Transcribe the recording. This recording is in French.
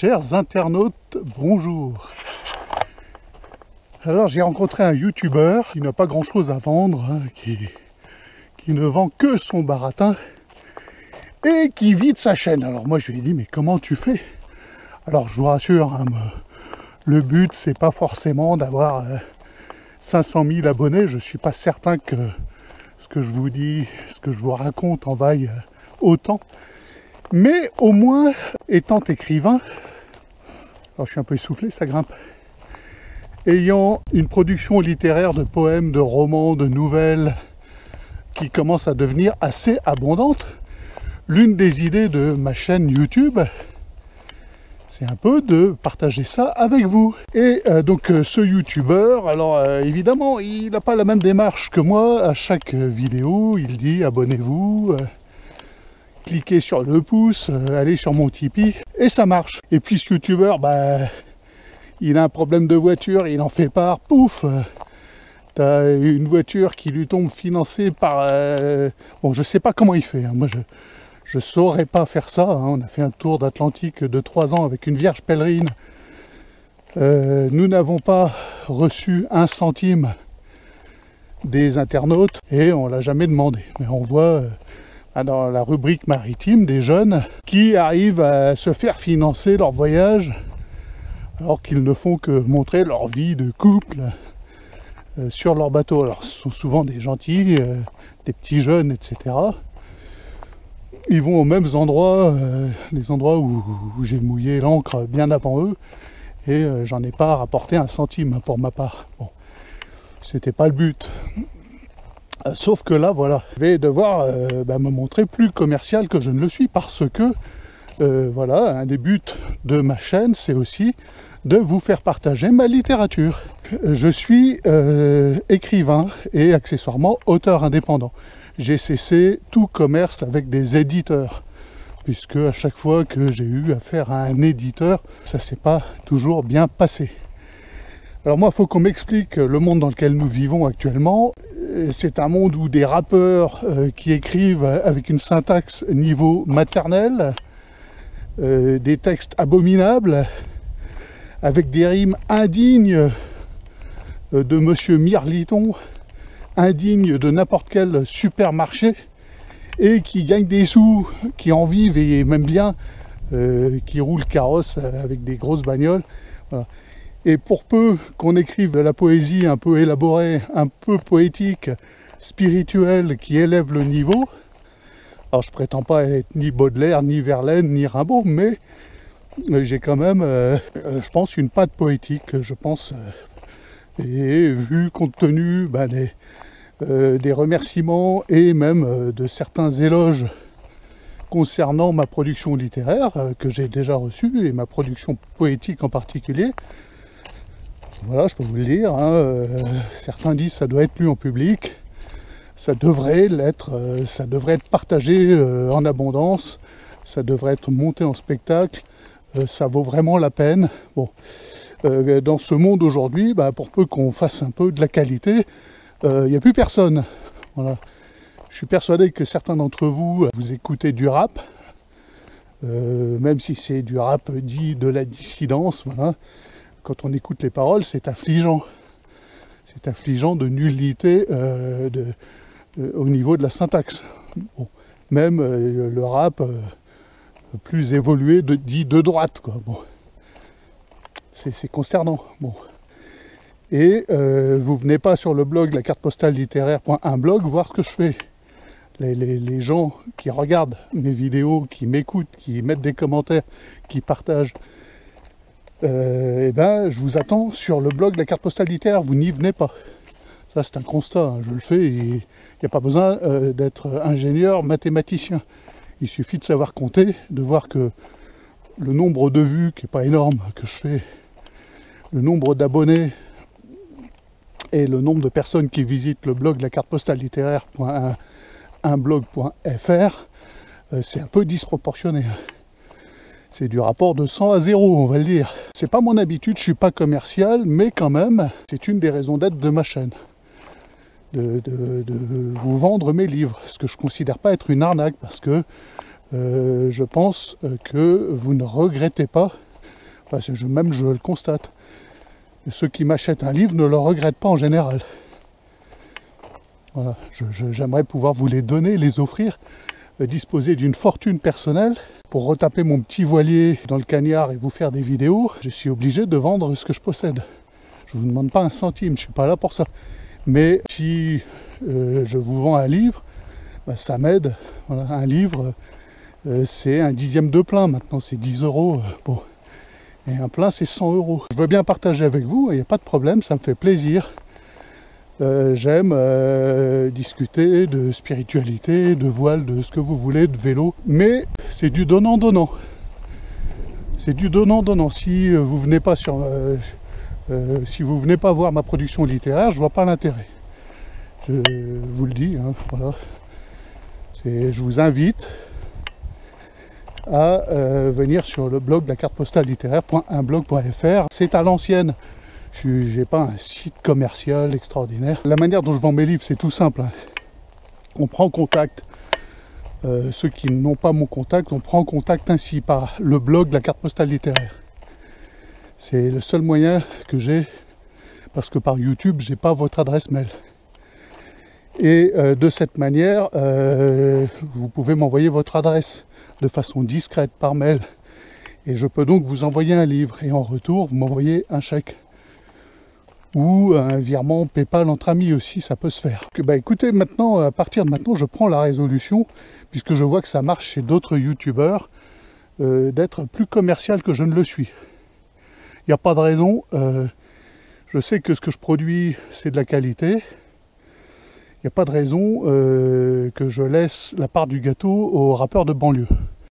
Chers internautes, bonjour. Alors j'ai rencontré un youtubeur qui n'a pas grand chose à vendre, qui ne vend que son baratin et qui vide sa chaîne. Alors moi je lui ai dit, mais comment tu fais? Alors je vous rassure, le but c'est pas forcément d'avoir 500 000 abonnés. Je suis pas certain que ce que je vous dis, ce que je vous raconte en vaille autant. Mais au moins, étant écrivain, alors je suis un peu essoufflé, ça grimpe, ayant une production littéraire de poèmes, de romans, de nouvelles qui commence à devenir assez abondante, l'une des idées de ma chaîne YouTube, c'est un peu de partager ça avec vous. Et donc ce youtubeur, alors évidemment, il n'a pas la même démarche que moi. À chaque vidéo, il dit abonnez-vous, cliquez sur le pouce, allez sur mon Tipeee, et ça marche. Et puis ce youtubeur, il a un problème de voiture, il en fait part, pouf, t'as une voiture qui lui tombe financée par... Bon, je sais pas comment il fait, moi je saurais pas faire ça, on a fait un tour d'Atlantique de 3 ans avec une vierge pèlerine. Nous n'avons pas reçu 1 centime des internautes et on l'a jamais demandé. Mais on voit dans la rubrique maritime des jeunes qui arrivent à se faire financer leur voyage alors qu'ils ne font que montrer leur vie de couple sur leur bateau. Alors ce sont souvent des gentils, des petits jeunes, etc. Ils vont aux mêmes endroits, les endroits où j'ai mouillé l'encre bien avant eux, et j'en ai pas rapporté 1 centime pour ma part. Bon, c'était pas le but. Sauf que là, voilà, je vais devoir me montrer plus commercial que je ne le suis, parce que, voilà, un des buts de ma chaîne, c'est aussi de vous faire partager ma littérature. Je suis écrivain et accessoirement auteur indépendant. J'ai cessé tout commerce avec des éditeurs, puisque à chaque fois que j'ai eu affaire à un éditeur, ça s'est pas toujours bien passé. Alors moi, il faut qu'on m'explique le monde dans lequel nous vivons actuellement. C'est un monde où des rappeurs qui écrivent avec une syntaxe niveau maternel, des textes abominables, avec des rimes indignes de Monsieur Mirliton, indignes de n'importe quel supermarché, et qui gagnent des sous, qui en vivent et même bien, qui roulent carrosse avec des grosses bagnoles. Voilà. Et pour peu qu'on écrive de la poésie un peu élaborée, un peu poétique, spirituelle, qui élève le niveau, alors je prétends pas être ni Baudelaire, ni Verlaine, ni Rimbaud, mais j'ai quand même, je pense, une patte poétique, je pense, et vu compte tenu des remerciements et même de certains éloges concernant ma production littéraire que j'ai déjà reçue, et ma production poétique en particulier. Voilà, je peux vous le dire, certains disent que ça doit être lu en public, ça devrait l'être, ça devrait être partagé en abondance, ça devrait être monté en spectacle, ça vaut vraiment la peine. Bon, dans ce monde aujourd'hui, pour peu qu'on fasse un peu de la qualité, il n'y a plus personne. Voilà. Je suis persuadé que certains d'entre vous, vous écoutez du rap, même si c'est du rap dit de la dissidence, voilà. Quand on écoute les paroles, c'est affligeant. C'est affligeant de nullité au niveau de la syntaxe. Bon. Même le rap plus évolué dit de droite, quoi. Bon. C'est consternant. Bon. Et vous venez pas sur le blog la carte postale littéraire.unblog voir ce que je fais. Les gens qui regardent mes vidéos, qui m'écoutent, qui mettent des commentaires, qui partagent, je vous attends sur le blog de la carte postale littéraire, vous n'y venez pas. Ça c'est un constat, je le fais, et il n'y a pas besoin d'être ingénieur, mathématicien. Il suffit de savoir compter, de voir que le nombre de vues, qui n'est pas énorme, que je fais, le nombre d'abonnés et le nombre de personnes qui visitent le blog de la carte postale littéraire.unblog.fr, c'est un peu disproportionné. C'est du rapport de 100 à 0, on va le dire. C'est pas mon habitude, je suis pas commercial, mais quand même, c'est une des raisons d'être de ma chaîne. De vous vendre mes livres, ce que je considère pas être une arnaque, parce que je pense que vous ne regrettez pas Enfin, même je le constate. Et ceux qui m'achètent un livre ne le regrettent pas en général. Voilà, j'aimerais pouvoir vous les donner, les offrir, disposer d'une fortune personnelle. Pour retaper mon petit voilier dans le cagnard et vous faire des vidéos, je suis obligé de vendre ce que je possède. Je ne vous demande pas un centime, je ne suis pas là pour ça. Mais si je vous vends un livre, bah, ça m'aide. Voilà, un livre, c'est un dixième de plein, maintenant c'est 10 €. Bon. Et un plein, c'est 100 €. Je veux bien partager avec vous, il n'y a pas de problème, ça me fait plaisir. J'aime discuter de spiritualité, de voile, de ce que vous voulez, de vélo. Mais c'est du donnant-donnant. C'est du donnant-donnant. Si vous venez pas si vous venez pas voir ma production littéraire, je vois pas l'intérêt. Je vous le dis, hein, voilà. Je vous invite à venir sur le blog de la carte postale littéraire.unblog.fr. C'est à l'ancienne. Je n'ai pas un site commercial extraordinaire. La manière dont je vends mes livres, c'est tout simple. Hein. On prend contact. Ceux qui n'ont pas mon contact, on prend contact ainsi par le blog de la carte postale littéraire. C'est le seul moyen que j'ai, parce que par YouTube, j'ai pas votre adresse mail. Et de cette manière, vous pouvez m'envoyer votre adresse de façon discrète par mail. Et je peux donc vous envoyer un livre. Et en retour, vous m'envoyez un chèque. Ou un virement PayPal entre amis aussi, ça peut se faire. Bah écoutez, maintenant, à partir de maintenant, je prends la résolution, puisque je vois que ça marche chez d'autres youtubeurs, d'être plus commercial que je ne le suis. Il n'y a pas de raison. Je sais que ce que je produis, c'est de la qualité. Il n'y a pas de raison que je laisse la part du gâteau aux rappeurs de banlieue.